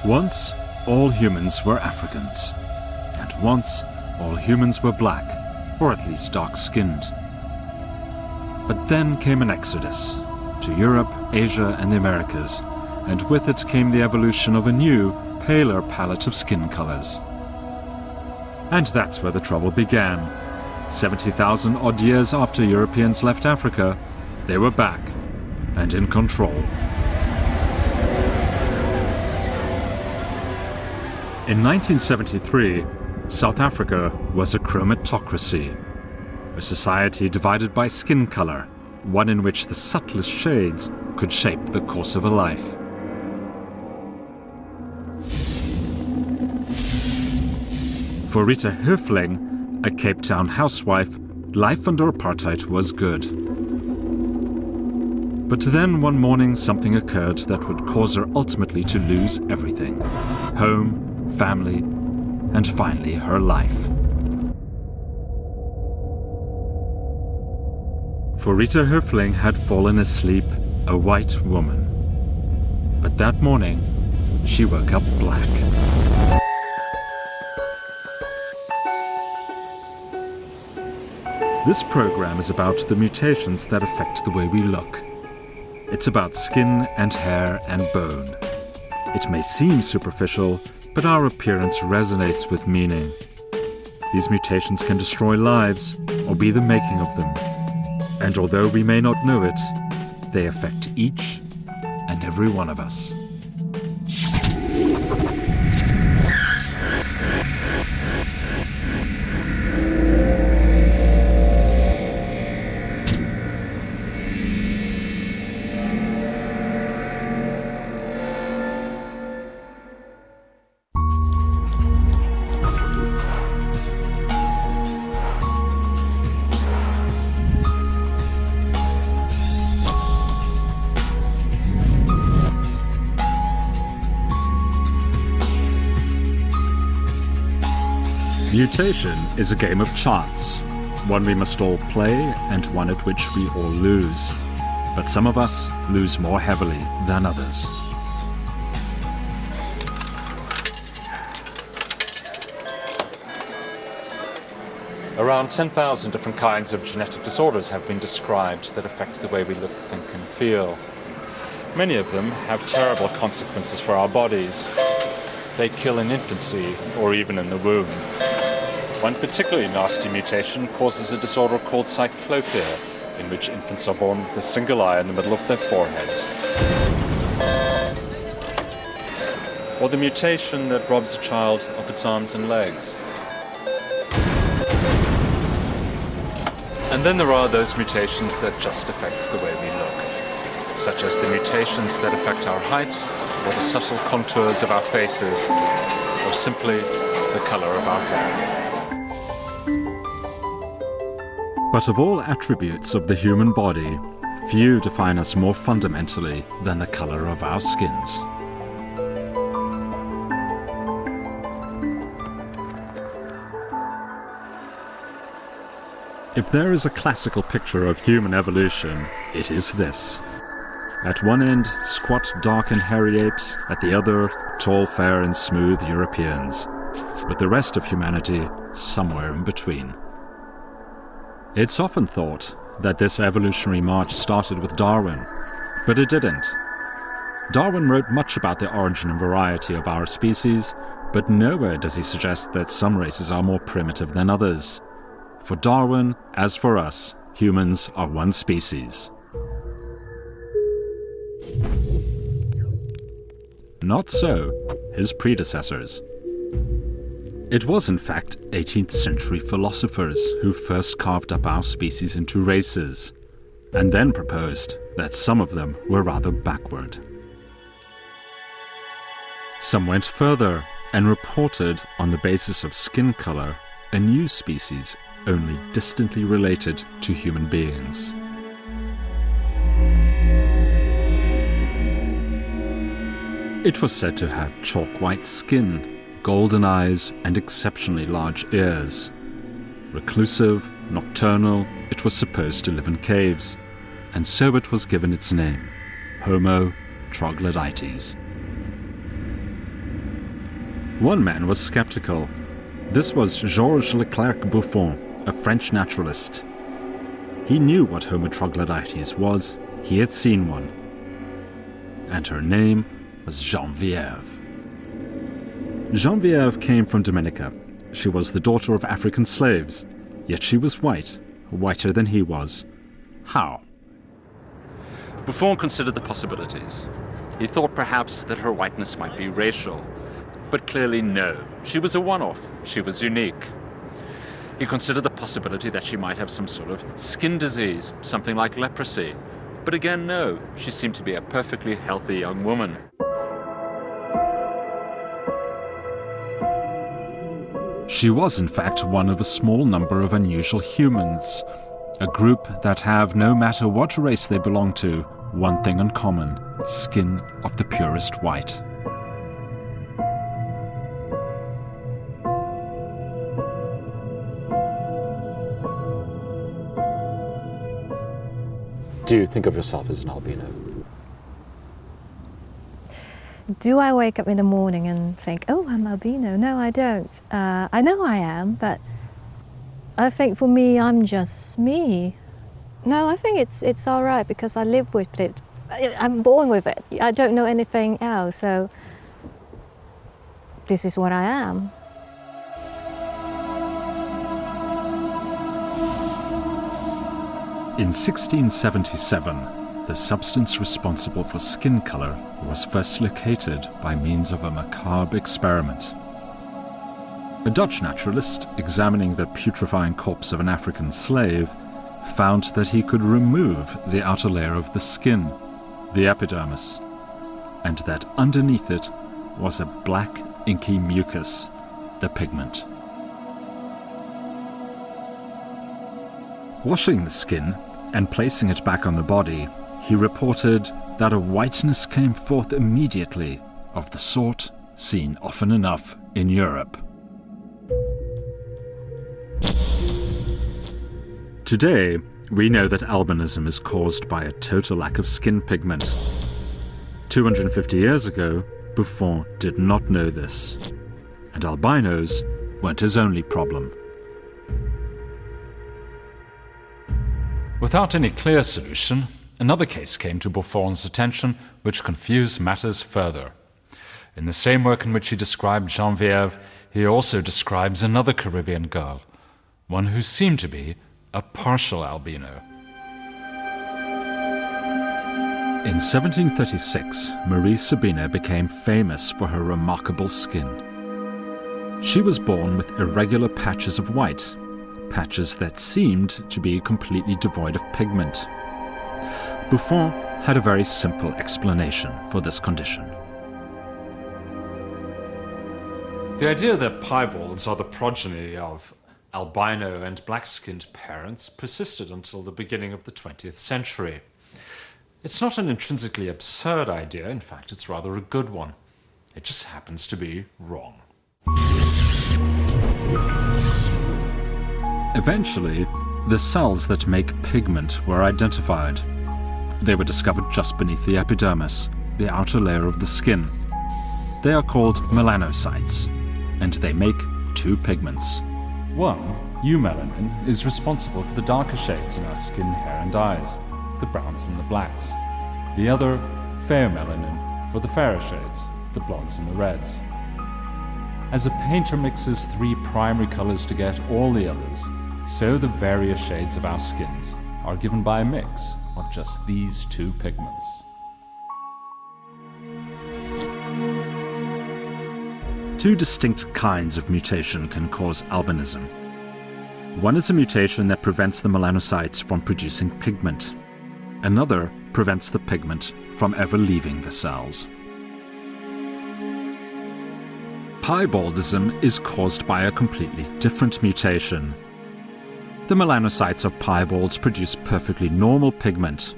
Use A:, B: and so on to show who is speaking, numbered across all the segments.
A: Once, all humans were Africans. And once, all humans were black, or at least dark-skinned. But then came an exodus to Europe, Asia, and the Americas, and with it came the evolution of a new, paler palette of skin colors. And that's where the trouble began. 70,000 odd years after Europeans left Africa, they were back and in control. In 1973, South Africa was a chromatocracy, a society divided by skin color, one in which the subtlest shades could shape the course of a life. For Rita Höfling, a Cape Town housewife, life under apartheid was good. But then one morning something occurred that would cause her ultimately to lose everything: home, family, and finally her life. For Rita Höfling had fallen asleep a white woman. But that morning, she woke up black. This program is about the mutations that affect the way we look. It's about skin and hair and bone. It may seem superficial, but our appearance resonates with meaning. These mutations can destroy lives or be the making of them. And although we may not know it, they affect each and every one of us. Mutation is a game of chance, one we must all play and one at which we all lose. But some of us lose more heavily than others. Around 10,000 different kinds of genetic disorders have been described that affect the way we look, think, and feel. Many of them have terrible consequences for our bodies. They kill in infancy or even in the womb. One particularly nasty mutation causes a disorder called cyclopia, in which infants are born with a single eye in the middle of their foreheads. Or the mutation that robs a child of its arms and legs. And then there are those mutations that just affect the way we look, such as the mutations that affect our height, or the subtle contours of our faces, or simply the color of our hair. But of all attributes of the human body, few define us more fundamentally than the color of our skins. If there is a classical picture of human evolution, it is this. At one end, squat, dark and hairy apes, at the other, tall, fair and smooth Europeans, with the rest of humanity somewhere in between. It's often thought that this evolutionary march started with Darwin, but it didn't. Darwin wrote much about the origin and variety of our species, but nowhere does he suggest that some races are more primitive than others. For Darwin, as for us, humans are one species. Not so his predecessors. It was, in fact, 18th century philosophers who first carved up our species into races, and then proposed that some of them were rather backward. Some went further and reported, on the basis of skin color, a new species only distantly related to human beings. It was said to have chalk-white skin, golden eyes and exceptionally large ears. Reclusive, nocturnal, it was supposed to live in caves, and so it was given its name, Homo troglodytes. One man was skeptical. This was Georges Leclerc Buffon, a French naturalist. He knew what Homo troglodytes was. He had seen one. And her name was Geneviève. Geneviève came from Dominica. She was the daughter of African slaves, yet she was white, whiter than he was. How?
B: Buffon considered the possibilities. He thought perhaps that her whiteness might be racial, but clearly no. She was a one-off. She was unique. He considered the possibility that she might have some sort of skin disease, something like leprosy. But again, no. She seemed to be a perfectly healthy young woman.
A: She was, in fact, one of a small number of unusual humans, a group that have, no matter what race they belong to, one thing in common: skin of the purest white.
B: Do you think of yourself as an albino?
C: Do I wake up in the morning and think, oh, I'm albino? No, I don't. I know I am, but I think for me, I'm just me. No, I think it's all right because I live with it. I'm born with it. I don't know anything else, so this is what I am.
A: In 1677, the substance responsible for skin color was first located by means of a macabre experiment. A Dutch naturalist, examining the putrefying corpse of an African slave, found that he could remove the outer layer of the skin, the epidermis, and that underneath it was a black, inky mucus, the pigment. Washing the skin and placing it back on the body, he reported that a whiteness came forth immediately, of the sort seen often enough in Europe. Today, we know that albinism is caused by a total lack of skin pigment. 250 years ago, Buffon did not know this, and albinos weren't his only problem.
D: Without any clear solution, another case came to Buffon's attention which confused matters further. In the same work in which he described Geneviève, he also describes another Caribbean girl, one who seemed to be a partial albino.
A: In 1736, Marie Sabina became famous for her remarkable skin. She was born with irregular patches of white, patches that seemed to be completely devoid of pigment. Buffon had a very simple explanation for this condition.
D: The idea that piebalds are the progeny of albino and black-skinned parents persisted until the beginning of the 20th century. It's not an intrinsically absurd idea, in fact it's rather a good one. It just happens to be wrong.
A: Eventually, the cells that make pigment were identified. They were discovered just beneath the epidermis, the outer layer of the skin. They are called melanocytes, and they make two pigments.
D: One, eumelanin, is responsible for the darker shades in our skin, hair and eyes, the browns and the blacks. The other, pheomelanin, for the fairer shades, the blondes and the reds. As a painter mixes three primary colors to get all the others, so the various shades of our skins are given by a mix of just these two pigments.
A: Two distinct kinds of mutation can cause albinism. One is a mutation that prevents the melanocytes from producing pigment. Another prevents the pigment from ever leaving the cells. Piebaldism is caused by a completely different mutation. The melanocytes of piebalds produce perfectly normal pigment,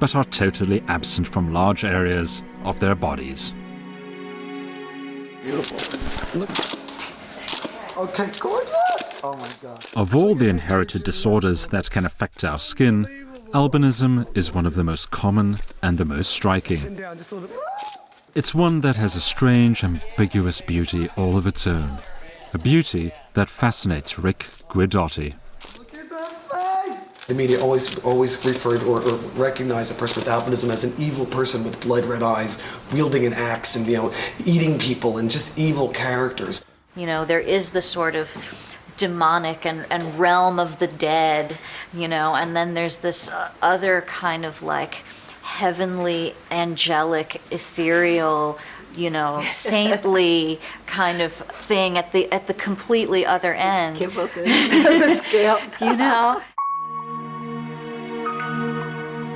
A: but are totally absent from large areas of their bodies.
E: Beautiful. Look. Okay, gorgeous. Oh my God.
A: Of all the inherited disorders that can affect our skin, albinism is one of the most common and the most striking.
E: Down just a little bit.
A: It's one that has a strange, ambiguous beauty all of its own. A beauty that fascinates Rick Guidotti.
E: Look at that face! The media always referred or recognized a person with albinism as an evil person with blood-red eyes, wielding an axe and, eating people and just evil characters.
F: There is the sort of demonic and realm of the dead, and then there's this other kind of like heavenly, angelic, ethereal, saintly kind of thing at the completely other end.
G: The scale.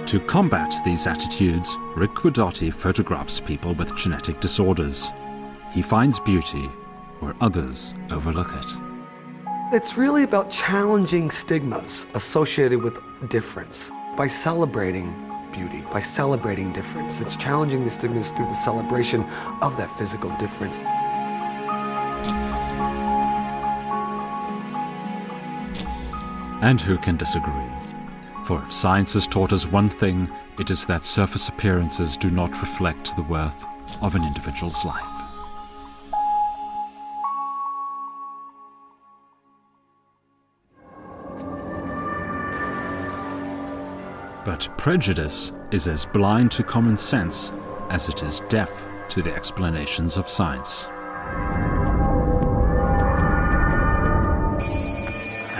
A: To combat these attitudes, Rick Guidotti photographs people with genetic disorders. He finds beauty where others overlook it.
E: It's really about challenging stigmas associated with difference by celebrating beauty, by celebrating difference. It's challenging the stigmas through the celebration of that physical difference.
A: And who can disagree? For if science has taught us one thing, it is that surface appearances do not reflect the worth of an individual's life. But prejudice is as blind to common sense as it is deaf to the explanations of science.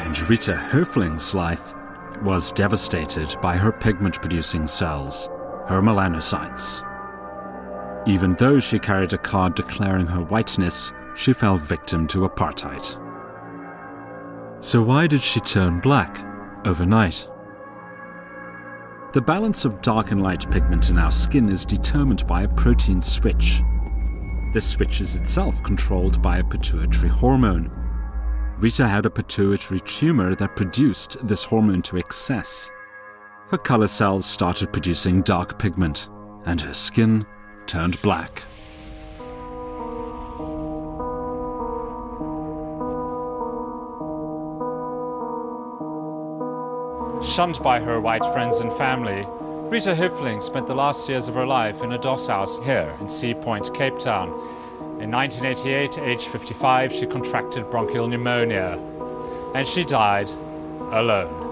A: And Rita Höfling's life was devastated by her pigment-producing cells, her melanocytes. Even though she carried a card declaring her whiteness, she fell victim to apartheid. So why did she turn black overnight? The balance of dark and light pigment in our skin is determined by a protein switch. This switch is itself controlled by a pituitary hormone. Rita had a pituitary tumor that produced this hormone to excess. Her color cells started producing dark pigment, and her skin turned black.
D: Shunned by her white friends and family, Rita Höfling spent the last years of her life in a doss house here in Sea Point, Cape Town. In 1988, aged 55, she contracted bronchial pneumonia, and she died alone.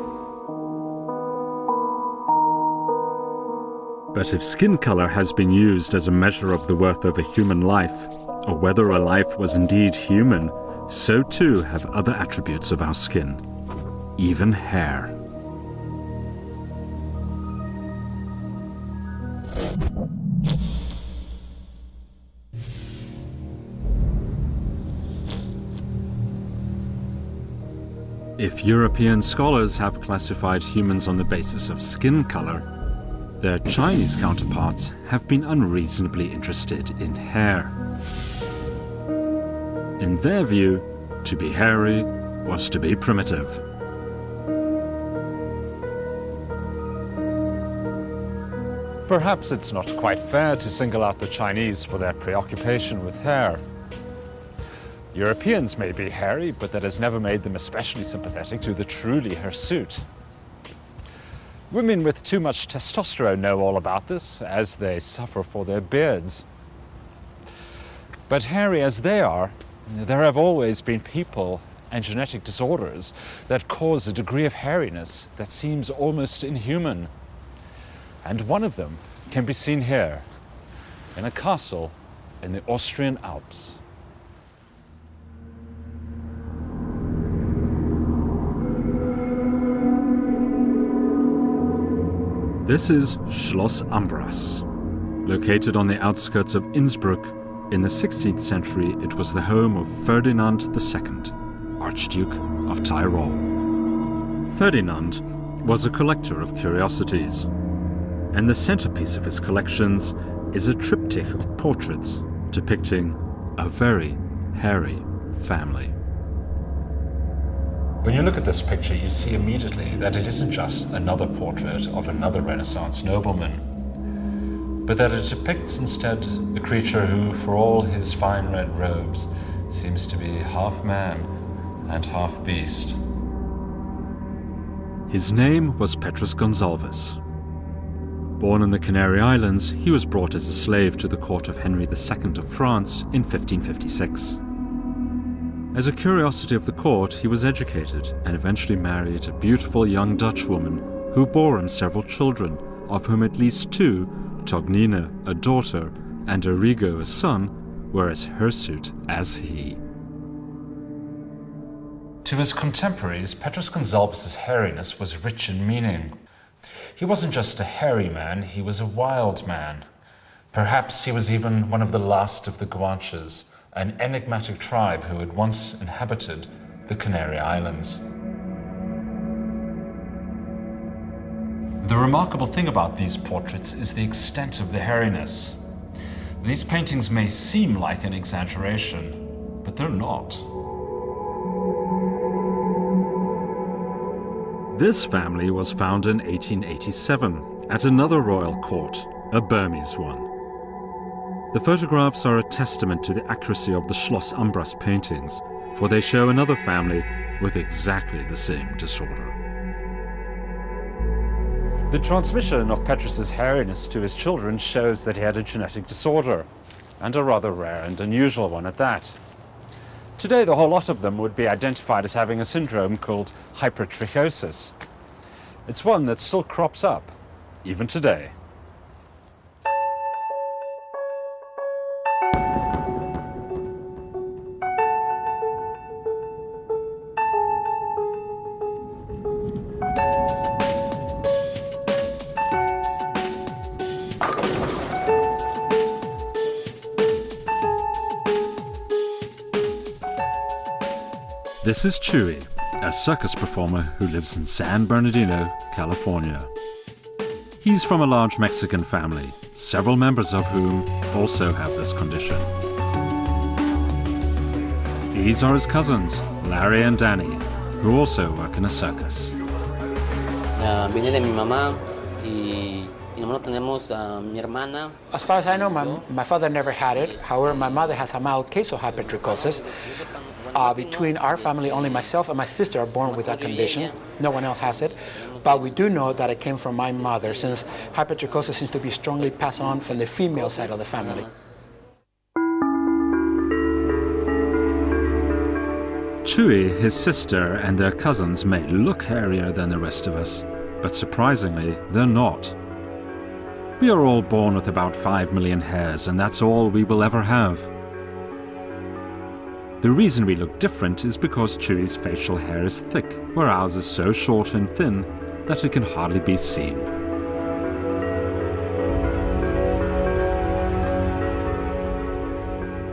A: But if skin color has been used as a measure of the worth of a human life, or whether a life was indeed human, so too have other attributes of our skin, even hair. If European scholars have classified humans on the basis of skin color, their Chinese counterparts have been unreasonably interested in hair. In their view, to be hairy was to be primitive.
D: Perhaps it's not quite fair to single out the Chinese for their preoccupation with hair. Europeans may be hairy, but that has never made them especially sympathetic to the truly hirsute. Women with too much testosterone know all about this, as they suffer for their beards. But hairy as they are, there have always been people and genetic disorders that cause a degree of hairiness that seems almost inhuman. And one of them can be seen here, in a castle in the Austrian Alps.
A: This is Schloss Ambras. Located on the outskirts of Innsbruck, in the 16th century it was the home of Ferdinand II, Archduke of Tyrol. Ferdinand was a collector of curiosities, and the centerpiece of his collections is a triptych of portraits depicting a very hairy family.
D: When you look at this picture, you see immediately that it isn't just another portrait of another Renaissance nobleman, but that it depicts instead a creature who, for all his fine red robes, seems to be half man and half beast.
A: His name was Petrus Gonsalves. Born in the Canary Islands, he was brought as a slave to the court of Henry II of France in 1556. As a curiosity of the court, he was educated and eventually married a beautiful young Dutch woman who bore him several children, of whom at least two, Tognina, a daughter, and Arrigo, a son, were as hirsute as he.
D: To his contemporaries, Petrus Gonsalves' hairiness was rich in meaning. He wasn't just a hairy man, he was a wild man. Perhaps he was even one of the last of the Guanches, an enigmatic tribe who had once inhabited the Canary Islands. The remarkable thing about these portraits is the extent of the hairiness. These paintings may seem like an exaggeration, but they're not.
A: This family was found in 1887 at another royal court, a Burmese one. The photographs are a testament to the accuracy of the Schloss Ambras paintings, for they show another family with exactly the same disorder.
D: The transmission of Petrus's hairiness to his children shows that he had a genetic disorder, and a rather rare and unusual one at that. Today, the whole lot of them would be identified as having a syndrome called hypertrichosis. It's one that still crops up, even today.
A: This is Chewy, a circus performer who lives in San Bernardino, California. He's from a large Mexican family, several members of whom also have this condition. These are his cousins, Larry and Danny, who also work in a circus.
H: Viene de mi mamá y no tenemos mi hermana.
I: As far as I know, my father never had it. However, my mother has a mild case of hypertrichosis. Between our family, only myself and my sister are born with that condition. No one else has it. But we do know that it came from my mother, since hypertrichosis seems to be strongly passed on from the female side of the family.
A: Chewy, his sister, and their cousins may look hairier than the rest of us, but surprisingly, they're not. We are all born with about 5 million hairs, and that's all we will ever have. The reason we look different is because Chewy's facial hair is thick, where ours is so short and thin that it can hardly be seen.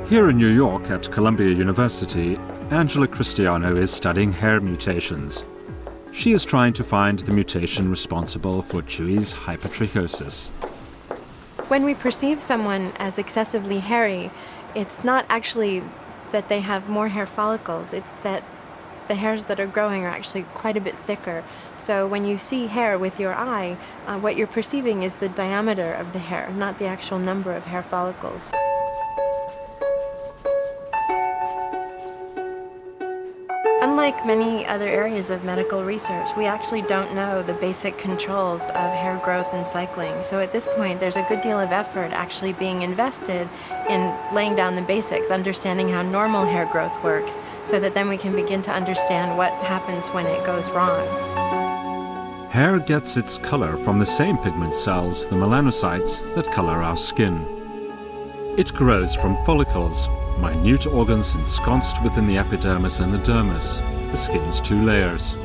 A: Here in New York at Columbia University, Angela Cristiano is studying hair mutations. She is trying to find the mutation responsible for Chewy's hypertrichosis.
J: When we perceive someone as excessively hairy, it's not actually that they have more hair follicles, it's that the hairs that are growing are actually quite a bit thicker. So when you see hair with your eye, what you're perceiving is the diameter of the hair, not the actual number of hair follicles. Unlike many other areas of medical research, we actually don't know the basic controls of hair growth and cycling. So at this point, there's a good deal of effort actually being invested in laying down the basics, understanding how normal hair growth works, so that then we can begin to understand what happens when it goes wrong.
A: Hair gets its color from the same pigment cells, the melanocytes, that color our skin. It grows from follicles, minute organs ensconced within the epidermis and the dermis, the skin's two layers.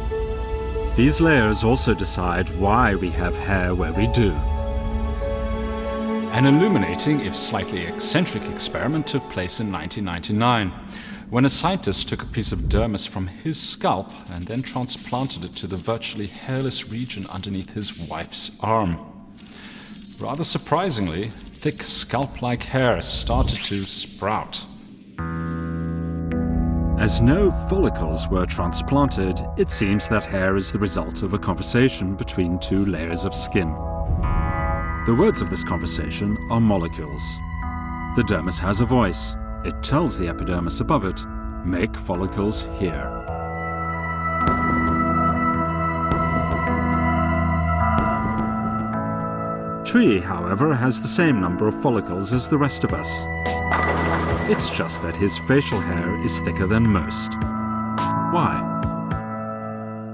A: These layers also decide why we have hair where we do.
D: An illuminating, if slightly eccentric, experiment took place in 1999, when a scientist took a piece of dermis from his scalp and then transplanted it to the virtually hairless region underneath his wife's arm. Rather surprisingly, thick scalp-like hair started to sprout.
A: As no follicles were transplanted, it seems that hair is the result of a conversation between two layers of skin. The words of this conversation are molecules. The dermis has a voice. It tells the epidermis above it, "Make follicles here." Chui, however, has the same number of follicles as the rest of us. It's just that his facial hair is thicker than most. Why?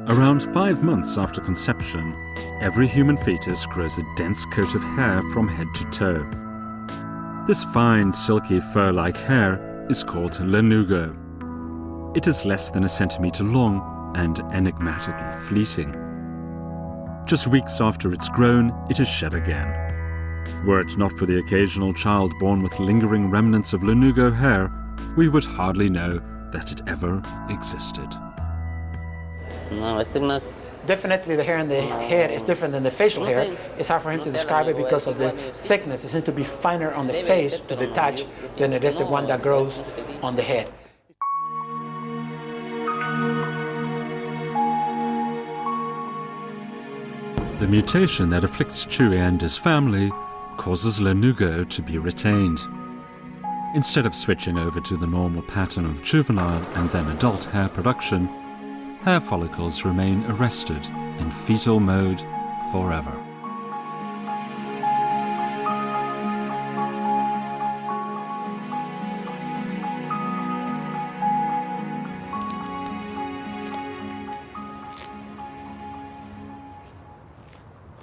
A: Around 5 months after conception, every human fetus grows a dense coat of hair from head to toe. This fine, silky, fur-like hair is called lanugo. It is less than a centimeter long and enigmatically fleeting. Just weeks after it's grown, it is shed again. Were it not for the occasional child born with lingering remnants of lanugo hair, we would hardly know that it ever existed.
H: No, este es más.
I: Definitely the hair in the head is different than the facial hair. It's hard for him to describe it because of the thickness. It seems to be finer on the face to the touch than it is the one that grows on the head.
A: The mutation that afflicts Chui and his family causes lanugo to be retained. Instead of switching over to the normal pattern of juvenile and then adult hair production, hair follicles remain arrested in fetal mode forever.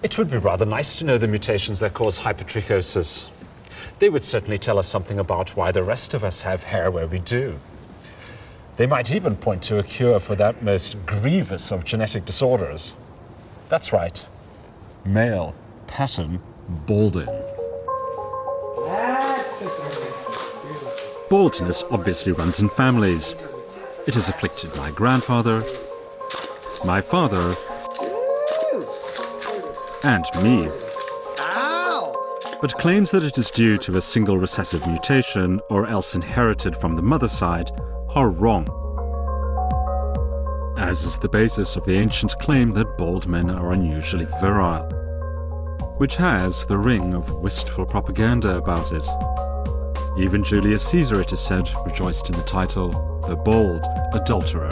B: It would be rather nice to know the mutations that cause hypertrichosis. They would certainly tell us something about why the rest of us have hair where we do. They might even point to a cure for that most grievous of genetic disorders. That's right, male pattern balding.
A: Baldness obviously runs in families. It has afflicted my grandfather, my father, and me. But claims that it is due to a single recessive mutation or else inherited from the mother side are wrong, as is the basis of the ancient claim that bald men are unusually virile, which has the ring of wistful propaganda about it. Even Julius Caesar, it is said, rejoiced in the title, the Bald Adulterer.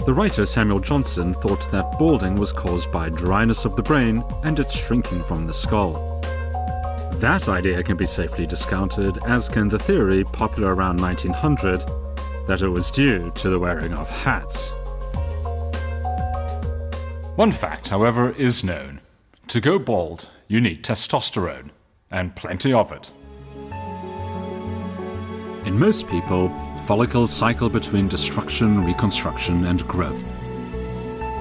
A: The writer Samuel Johnson thought that balding was caused by dryness of the brain and its shrinking from the skull. That idea can be safely discounted, as can the theory, popular around 1900, that it was due to the wearing of hats.
D: One fact, however, is known. To go bald, you need testosterone, and plenty of it.
A: In most people, follicles cycle between destruction, reconstruction, and growth.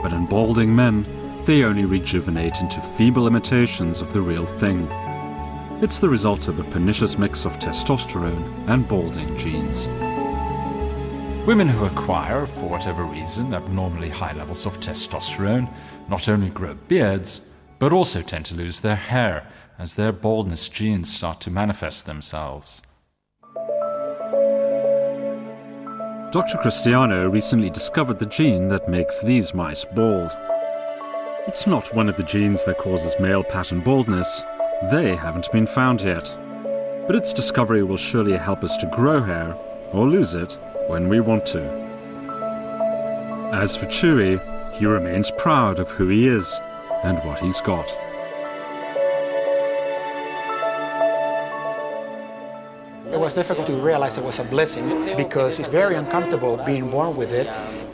A: But in balding men, they only rejuvenate into feeble imitations of the real thing. It's the result of a pernicious mix of testosterone and balding genes.
D: Women who acquire, for whatever reason, abnormally high levels of testosterone not only grow beards, but also tend to lose their hair as their baldness genes start to manifest themselves.
A: Dr. Cristiano recently discovered the gene that makes these mice bald. It's not one of the genes that causes male pattern baldness. They haven't been found yet. But its discovery will surely help us to grow hair, or lose it, when we want to. As for Chui, he remains proud of who he is and what he's got.
I: It was difficult to realize it was a blessing because it's very uncomfortable being born with it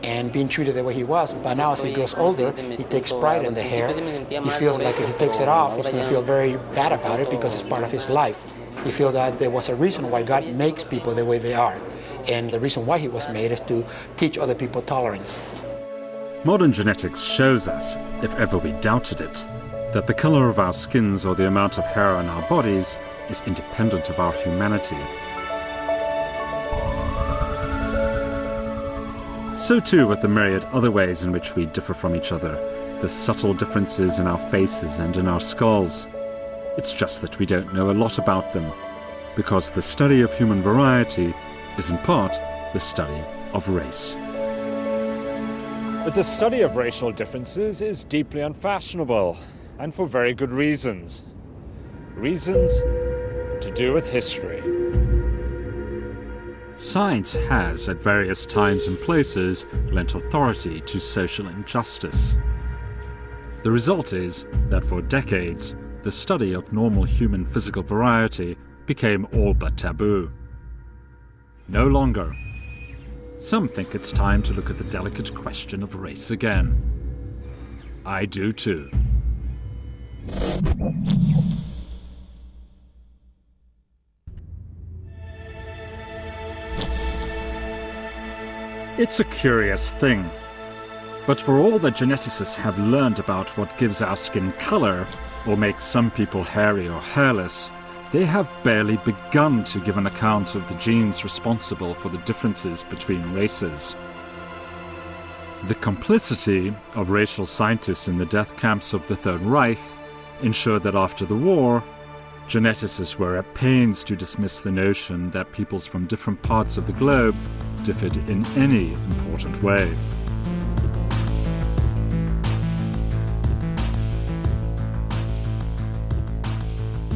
I: and being treated the way he was. But now as he grows older, he takes pride in the hair. He feels like if he takes it off, he's going to feel very bad about it because it's part of his life. He feels that there was a reason why God makes people the way they are. And the reason why he was made is to teach other people tolerance.
A: Modern genetics shows us, if ever we doubted it, that the color of our skins or the amount of hair on our bodies is independent of our humanity. So too with the myriad other ways in which we differ from each other, the subtle differences in our faces and in our skulls. It's just that we don't know a lot about them, because the study of human variety is in part the study of race.
B: But the study of racial differences is deeply unfashionable, and for very good reasons. Reasons to do with history.
A: Science has, at various times and places, lent authority to social injustice. The result is that for decades, the study of normal human physical variety became all but taboo. No longer. Some think it's time to look at the delicate question of race again. I do too. It's a curious thing. But for all that geneticists have learned about what gives our skin color, or makes some people hairy or hairless, they have barely begun to give an account of the genes responsible for the differences between races. The complicity of racial scientists in the death camps of the Third Reich ensured that after the war, geneticists were at pains to dismiss the notion that peoples from different parts of the globe differed in any important way.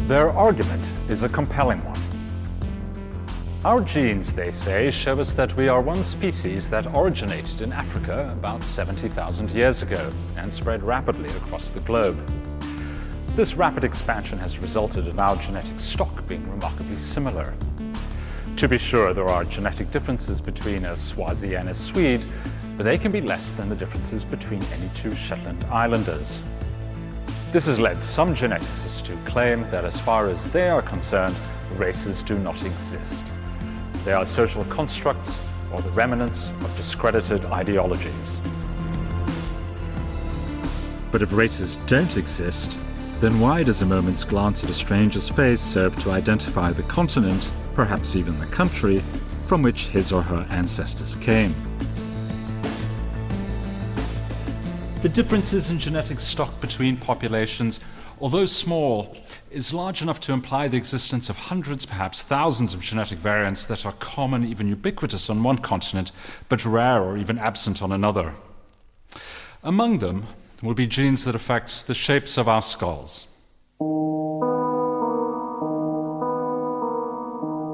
A: Their argument is a compelling one. Our genes, they say, show us that we are one species that originated in Africa about 70,000 years ago and spread rapidly across the globe. This rapid expansion has resulted in our genetic stock being remarkably similar. To be sure, there are genetic differences between a Swazi and a Swede, but they can be less than the differences between any two Shetland Islanders. This has led some geneticists to claim that as far as they are concerned, races do not exist. They are social constructs or the remnants of discredited ideologies. But if races don't exist, then why does a moment's glance at a stranger's face serve to identify the continent, perhaps even the country, from which his or her ancestors came? The differences in genetic stock between populations, although small, is large enough to imply the existence of hundreds, perhaps thousands of genetic variants that are common, even ubiquitous on one continent, but rare or even absent on another. Among them will be genes that affect the shapes of our skulls.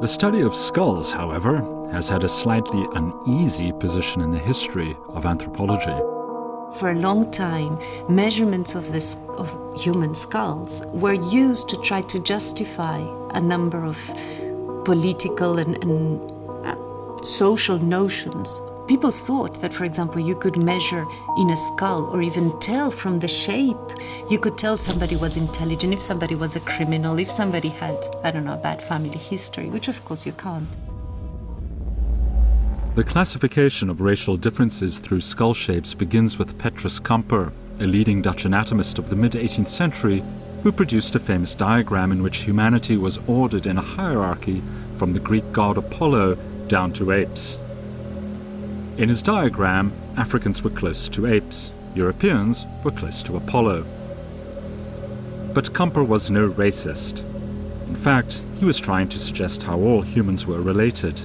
A: The study of skulls, however, has had a slightly uneasy position in the history of anthropology.
K: For a long time, measurements of human skulls were used to try to justify a number of political and social notions. People thought that, for example, you could measure in a skull or even tell from the shape. You could tell somebody was intelligent, if somebody was a criminal, if somebody had, I don't know, a bad family history, which of course you can't.
A: The classification of racial differences through skull shapes begins with Petrus Camper, a leading Dutch anatomist of the mid-18th century, who produced a famous diagram in which humanity was ordered in a hierarchy from the Greek god Apollo down to apes. In his diagram, Africans were close to apes, Europeans were close to Apollo. But Camper was no racist. In fact, he was trying to suggest how all humans were related.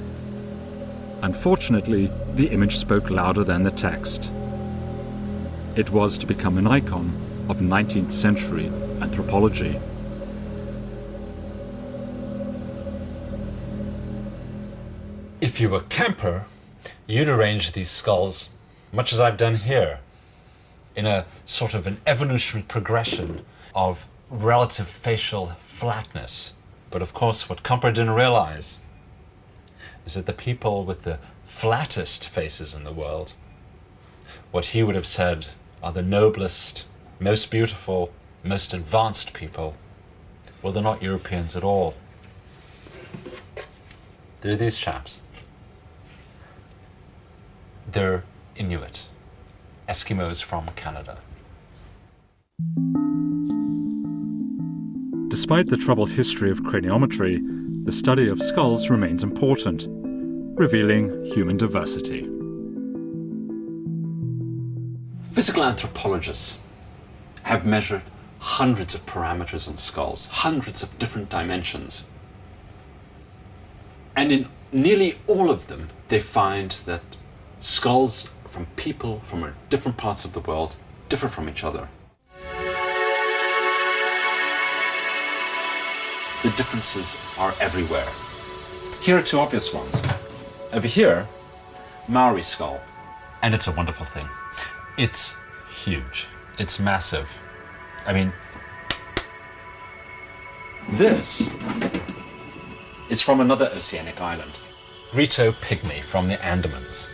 A: Unfortunately, the image spoke louder than the text. It was to become an icon of 19th century anthropology.
L: If you were Camper, you'd arrange these skulls, much as I've done here, in a sort of an evolutionary progression of relative facial flatness. But of course, what Camper didn't realize is that the people with the flattest faces in the world, what he would have said are the noblest, most beautiful, most advanced people, well, they're not Europeans at all. They're these chaps. They're Inuit, Eskimos from Canada.
A: Despite the troubled history of craniometry, the study of skulls remains important, revealing human diversity.
L: Physical anthropologists have measured hundreds of parameters on skulls, hundreds of different dimensions. And in nearly all of them, they find that skulls from people from different parts of the world differ from each other. The differences are everywhere. Here are two obvious ones. Over here, Maori skull. And it's a wonderful thing. It's huge. It's massive. I mean, this is from another oceanic island, Grito pygmy from the Andamans.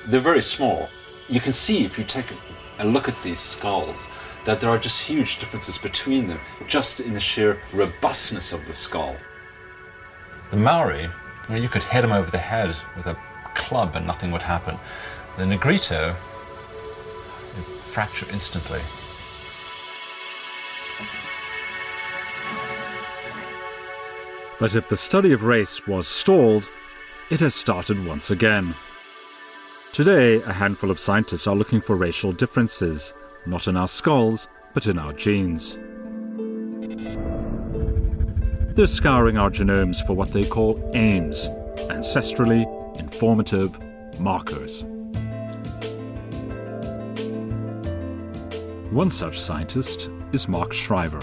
L: They're very small. You can see if you take a look at these skulls that there are just huge differences between them, just in the sheer robustness of the skull. The Maori, you could hit them over the head with a club and nothing would happen. The Negrito, you'd fracture instantly.
A: But if the study of race was stalled, it has started once again. Today, a handful of scientists are looking for racial differences, not in our skulls, but in our genes. They're scouring our genomes for what they call aims, ancestrally informative markers. One such scientist is Mark Shriver,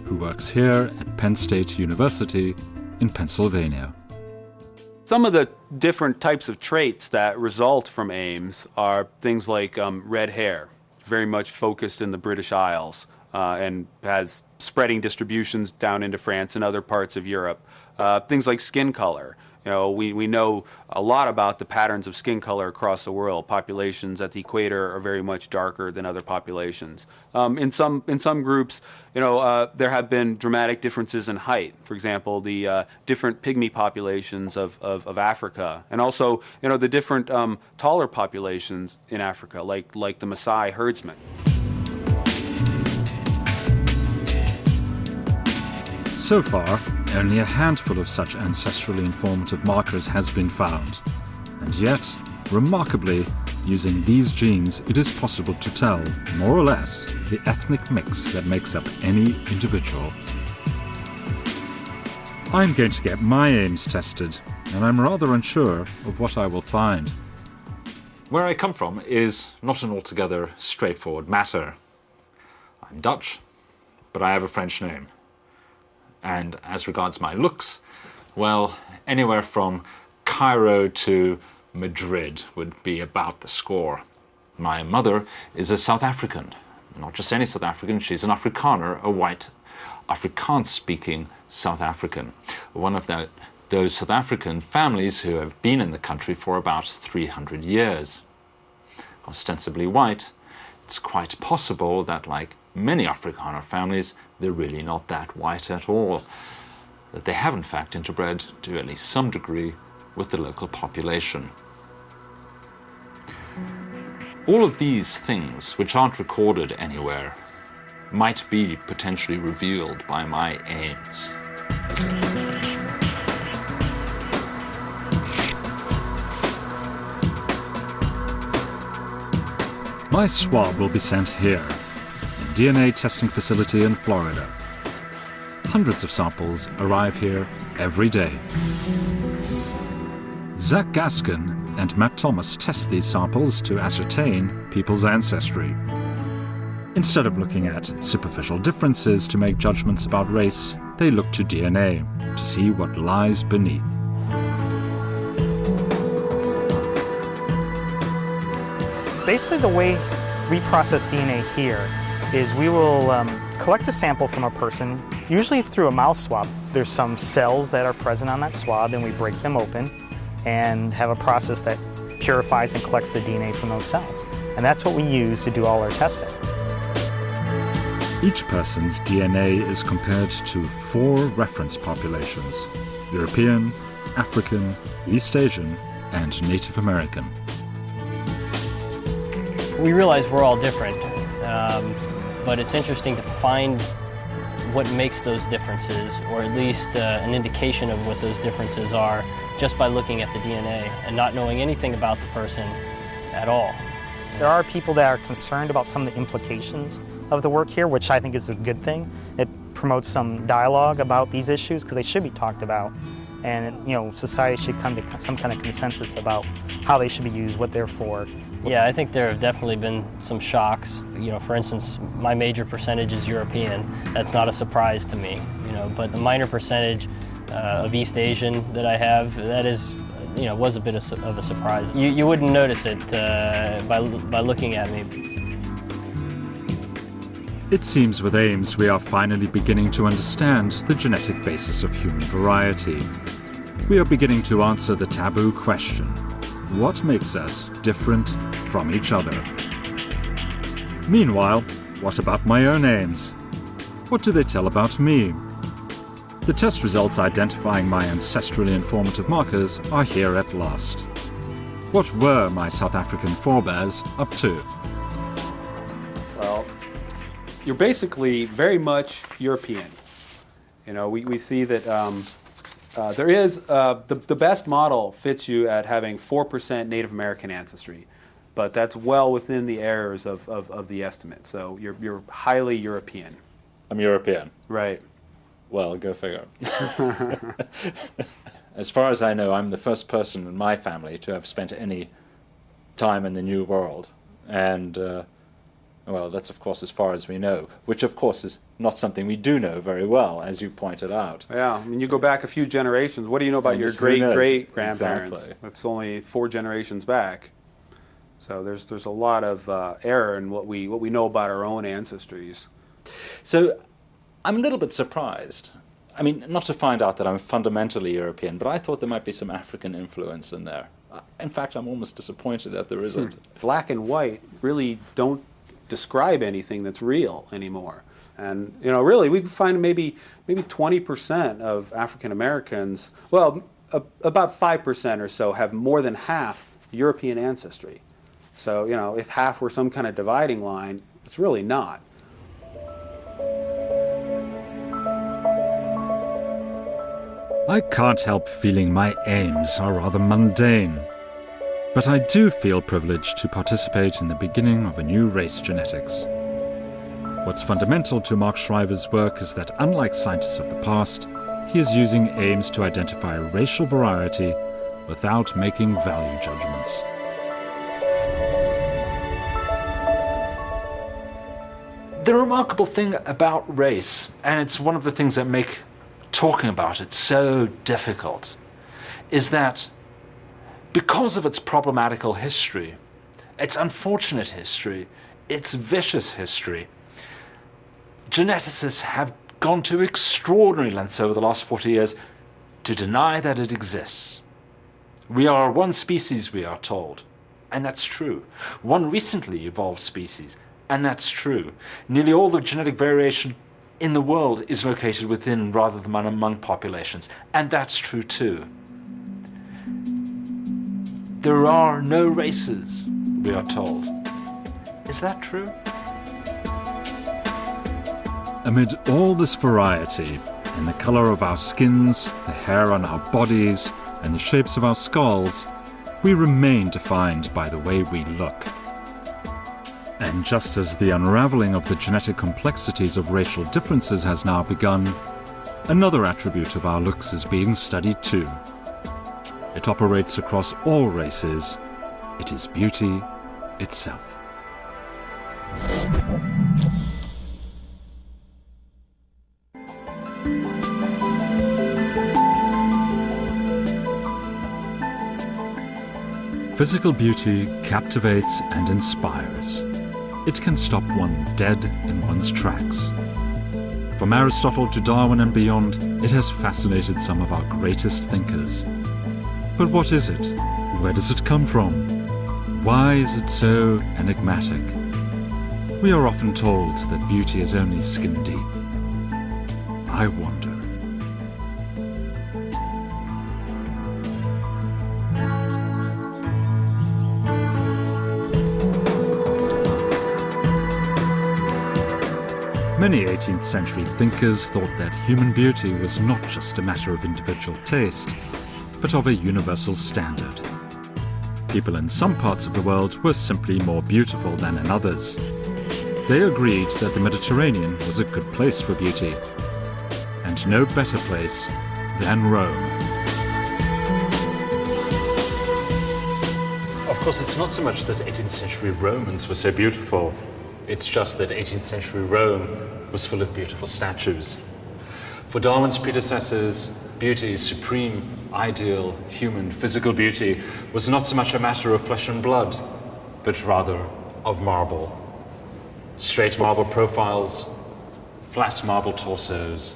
A: who works here at Penn State University in Pennsylvania.
M: Some of the different types of traits that result from aims are things like red hair, very much focused in the British Isles and has spreading distributions down into France and other parts of Europe. Things like skin color. You know, we know a lot about the patterns of skin color across the world. Populations at the equator are very much darker than other populations. In some groups, you know, there have been dramatic differences in height. For example, the different pygmy populations of Africa, and also, you know, the different taller populations in Africa, like the Maasai herdsmen.
A: So far, only a handful of such ancestrally informative markers has been found. And yet, remarkably, using these genes, it is possible to tell, more or less, the ethnic mix that makes up any individual. I'm going to get my aims tested, and I'm rather unsure of what I will find.
L: Where I come from is not an altogether straightforward matter. I'm Dutch, but I have a French name. And as regards my looks, well, anywhere from Cairo to Madrid would be about the score. My mother is a South African, not just any South African, she's an Afrikaner, a white Afrikaans-speaking South African. One of those South African families who have been in the country for about 300 years. Ostensibly white, it's quite possible that, like many Afrikaner families, they're really not that white at all, that they have in fact interbred to at least some degree with the local population. All of these things, which aren't recorded anywhere, might be potentially revealed by my aims.
A: My swab will be sent here, a DNA testing facility in Florida. Hundreds of samples arrive here every day. Zach Gaskin and Matt Thomas test these samples to ascertain people's ancestry. Instead of looking at superficial differences to make judgments about race, they look to DNA to see what lies beneath.
N: Basically, the way we process DNA here is we will collect a sample from a person, usually through a mouth swab. There's some cells that are present on that swab, and we break them open and have a process that purifies and collects the DNA from those cells. And that's what we use to do all our testing.
A: Each person's DNA is compared to 4 reference populations: European, African, East Asian, and Native American.
O: We realize we're all different, but it's interesting to find what makes those differences, or at least an indication of what those differences are, just by looking at the DNA and not knowing anything about the person at all.
N: There are people that are concerned about some of the implications of the work here, which I think is a good thing. It promotes some dialogue about these issues because they should be talked about, and society should come to some kind of consensus about how they should be used, what they're for.
O: Yeah, I think there have definitely been some shocks. For instance, my major percentage is European. That's not a surprise to me, but the minor percentage of East Asian that I have, that is, was a bit of a surprise. You wouldn't notice it by looking at me.
A: It seems with Ames we are finally beginning to understand the genetic basis of human variety. We are beginning to answer the taboo question: what makes us different from each other? Meanwhile, what about my own Ames? What do they tell about me? The test results identifying my ancestrally informative markers are here at last. What were my South African forebears up to?
M: Well, you're basically very much European. You know, we see that there is, the best model fits you at having 4% Native American ancestry, but that's well within the errors of the estimate. So you're highly European.
B: I'm European.
M: Right.
B: Well, go figure. As far as I know, I'm the first person in my family to have spent any time in the New World. And, well, that's of course as far as we know, which of course is not something we do know very well, as you pointed out.
M: Yeah, I mean, you go back a few generations, what do you know about
B: And
M: your
B: just who knows?
M: great-great-grandparents?
B: Exactly.
M: That's only 4 generations back. So there's a lot of error in what we know about our own ancestries.
B: So I'm a little bit surprised. I mean, not to find out that I'm fundamentally European, but I thought there might be some African influence in there. In fact, I'm almost disappointed that there isn't.
M: Black and white really don't describe anything that's real anymore. And, you know, really, we find maybe 20% of African Americans, well, about 5% or so have more than half European ancestry. So, you know, if half were some kind of dividing line, it's really not.
A: I can't help feeling my aims are rather mundane. But I do feel privileged to participate in the beginning of a new race genetics. What's fundamental to Mark Shriver's work is that, unlike scientists of the past, he is using aims to identify racial variety without making value judgments.
B: The remarkable thing about race, and it's one of the things that make talking about it so difficult, is that because of its problematical history, its unfortunate history, its vicious history, geneticists have gone to extraordinary lengths over the last 40 years to deny that it exists. We are one species, we are told, and that's true. One recently evolved species, and that's true. Nearly all the genetic variation in the world is located within rather than among populations, and that's true too. There are no races, we are told. Is that true?
A: Amid all this variety, in the color of our skins, the hair on our bodies, and the shapes of our skulls, we remain defined by the way we look. And just as the unraveling of the genetic complexities of racial differences has now begun, another attribute of our looks is being studied too. It operates across all races. It is beauty itself. Physical beauty captivates and inspires. It can stop one dead in one's tracks. From Aristotle to Darwin and beyond, it has fascinated some of our greatest thinkers. But what is it? Where does it come from? Why is it so enigmatic? We are often told that beauty is only skin deep. I wonder. Many 18th century thinkers thought that human beauty was not just a matter of individual taste, but of a universal standard. People in some parts of the world were simply more beautiful than in others. They agreed that the Mediterranean was a good place for beauty, and no better place than Rome.
L: Of course, it's not so much that 18th century Romans were so beautiful. It's just that 18th century Rome was full of beautiful statues. For Darwin's predecessors, beauty, supreme, ideal, human, physical beauty, was not so much a matter of flesh and blood, but rather of marble. Straight marble profiles, flat marble torsos,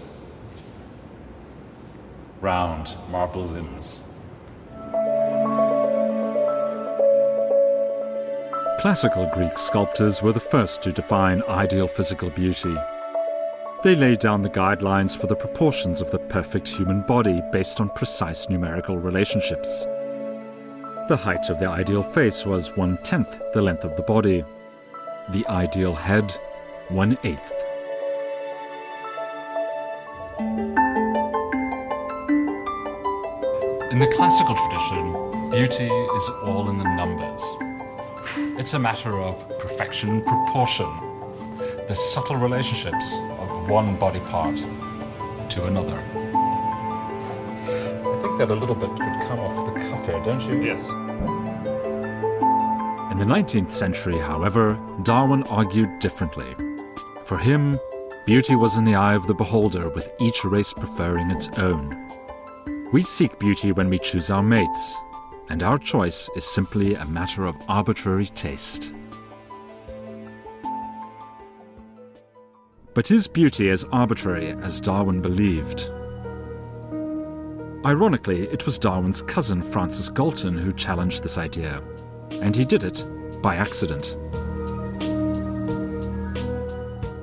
L: round marble limbs.
A: Classical Greek sculptors were the first to define ideal physical beauty. They laid down the guidelines for the proportions of the perfect human body based on precise numerical relationships. The height of the ideal face was 1/10 the length of the body. The ideal head, 1/8.
D: In the classical tradition, beauty is all in the numbers. It's a matter of perfection and proportion, the subtle relationships of one body part to another.
L: I think that a little bit could come off the cuff here, don't you?
A: Yes. In the 19th century, however, Darwin argued differently. For him, beauty was in the eye of the beholder, with each race preferring its own. We seek beauty when we choose our mates, and our choice is simply a matter of arbitrary taste. But is beauty as arbitrary as Darwin believed? Ironically, it was Darwin's cousin Francis Galton who challenged this idea, and he did it by accident.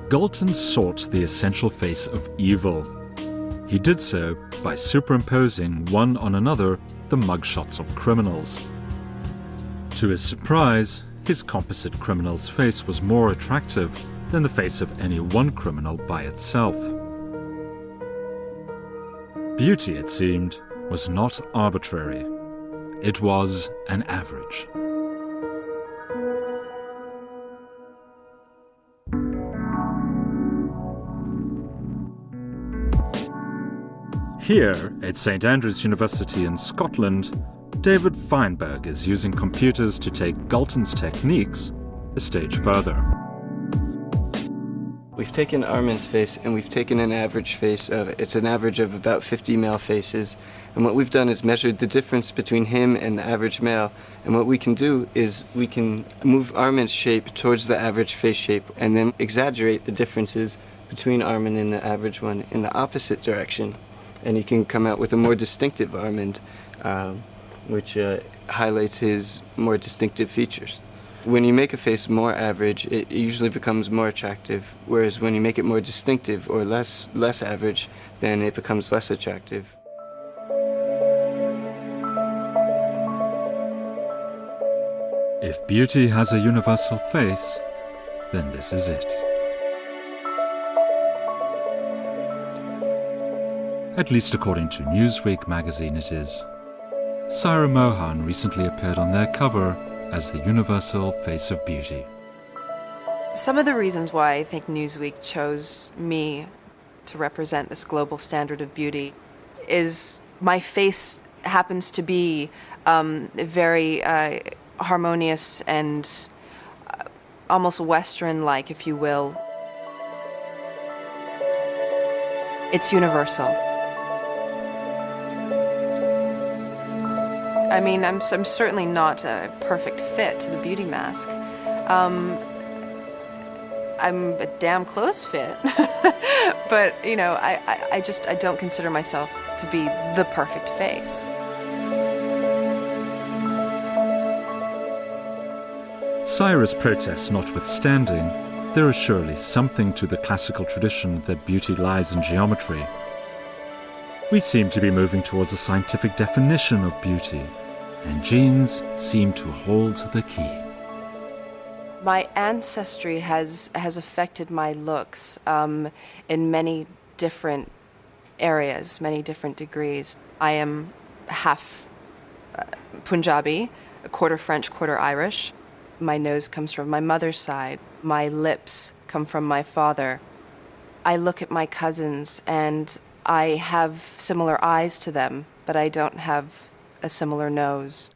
A: Galton sought the essential face of evil. He did so by superimposing one on another the mugshots of criminals. To his surprise, his composite criminal's face was more attractive than the face of any one criminal by itself. Beauty, it seemed, was not arbitrary. It was an average. Here, at St Andrews University in Scotland, David Feinberg is using computers to take Galton's techniques a stage further.
P: We've taken Armin's face and we've taken an average face of it. It's an average of about 50 male faces. And what we've done is measured the difference between him and the average male. And what we can do is we can move Armin's shape towards the average face shape and then exaggerate the differences between Armin and the average one in the opposite direction. And you can come out with a more distinctive Armin, which highlights his more distinctive features. When you make a face more average, it usually becomes more attractive, whereas when you make it more distinctive or less average, then it becomes less attractive.
A: If beauty has a universal face, then this is it. At least according to Newsweek magazine it is. Saira Mohan recently appeared on their cover as the universal face of beauty.
Q: Some of the reasons why I think Newsweek chose me to represent this global standard of beauty is my face happens to be very harmonious and almost Western-like, if you will. It's universal. I mean, I'm certainly not a perfect fit to the beauty mask. I'm a damn close fit. But, you know, I don't consider myself to be the perfect face.
A: Saira's protests notwithstanding, there is surely something to the classical tradition that beauty lies in geometry. We seem to be moving towards a scientific definition of beauty, and genes seem to hold the key.
Q: My ancestry has affected my looks in many different areas, many different degrees. I am half Punjabi, a quarter French, quarter Irish. My nose comes from my mother's side. My lips come from my father. I look at my cousins and I have similar eyes to them, but I don't have a similar nose.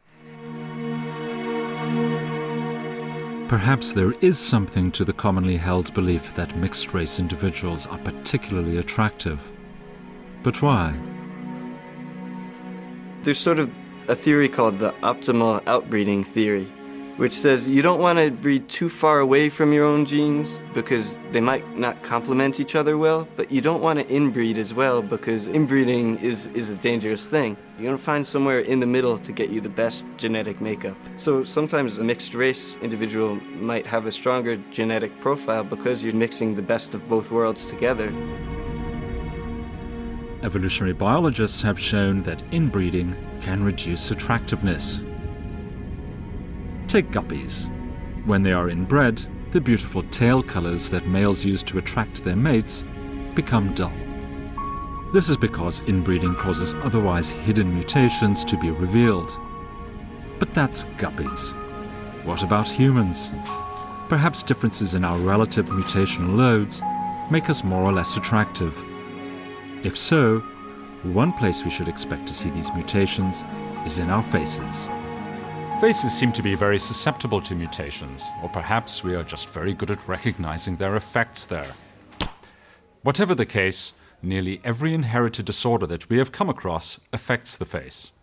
A: Perhaps there is something to the commonly held belief that mixed-race individuals are particularly attractive. But why?
P: There's sort of a theory called the optimal outbreeding theory, which says you don't want to breed too far away from your own genes because they might not complement each other well, but you don't want to inbreed as well because inbreeding is a dangerous thing. You're going to find somewhere in the middle to get you the best genetic makeup. So sometimes a mixed race individual might have a stronger genetic profile because you're mixing the best of both worlds together.
A: Evolutionary biologists have shown that inbreeding can reduce attractiveness. Take guppies. When they are inbred, the beautiful tail colors that males use to attract their mates become dull. This is because inbreeding causes otherwise hidden mutations to be revealed. But that's guppies. What about humans? Perhaps differences in our relative mutational loads make us more or less attractive. If so, one place we should expect to see these mutations is in our faces.
D: Faces seem to be very susceptible to mutations, or perhaps we are just very good at recognizing their effects there. Whatever the case, nearly every inherited disorder that we have come across affects the face.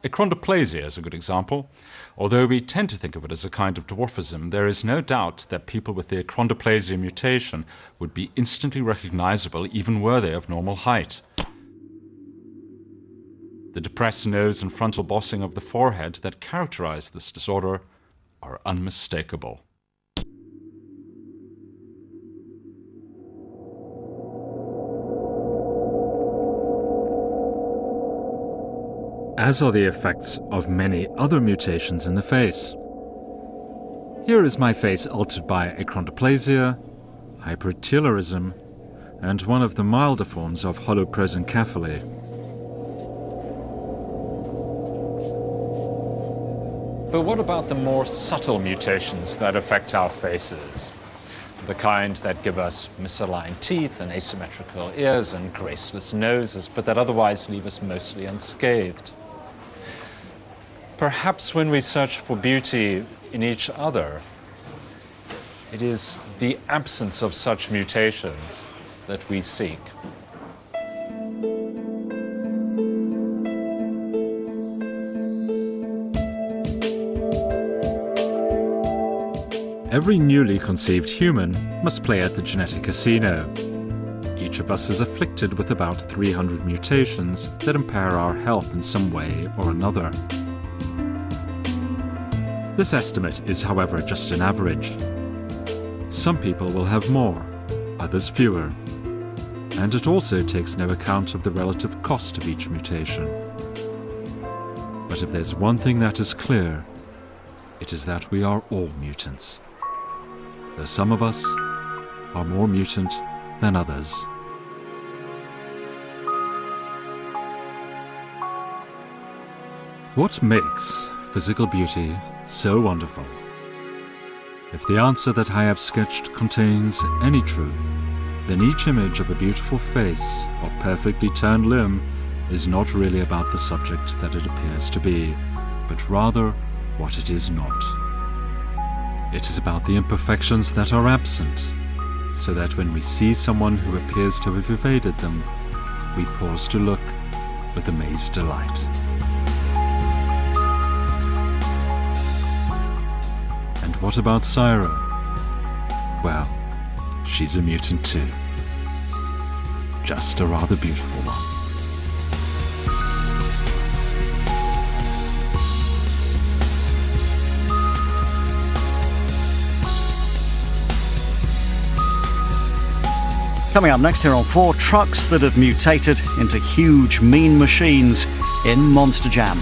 D: Achondroplasia is a good example. Although we tend to think of it as a kind of dwarfism, there is no doubt that people with the achondroplasia mutation would be instantly recognizable even were they of normal height. The depressed nose and frontal bossing of the forehead that characterize this disorder are unmistakable.
A: As are the effects of many other mutations in the face. Here is my face altered by achondroplasia, hypertelorism, and one of the milder forms of holoprosencephaly.
D: But what about the more subtle mutations that affect our faces? The kind that give us misaligned teeth and asymmetrical ears and graceless noses, but that otherwise leave us mostly unscathed. Perhaps when we search for beauty in each other, it is the absence of such mutations that we seek.
A: Every newly conceived human must play at the genetic casino. Each of us is afflicted with about 300 mutations that impair our health in some way or another. This estimate is, however, just an average. Some people will have more, others fewer. And it also takes no account of the relative cost of each mutation. But if there's one thing that is clear, it is that we are all mutants. Though some of us are more mutant than others. What makes physical beauty so wonderful? If the answer that I have sketched contains any truth, then each image of a beautiful face or perfectly turned limb is not really about the subject that it appears to be, but rather what it is not. It is about the imperfections that are absent, so that when we see someone who appears to have evaded them, we pause to look with amazed delight. And what about Syra? Well, she's a mutant too. Just a rather beautiful one.
R: Coming up next here on 4, trucks that have mutated into huge, mean machines in Monster Jam.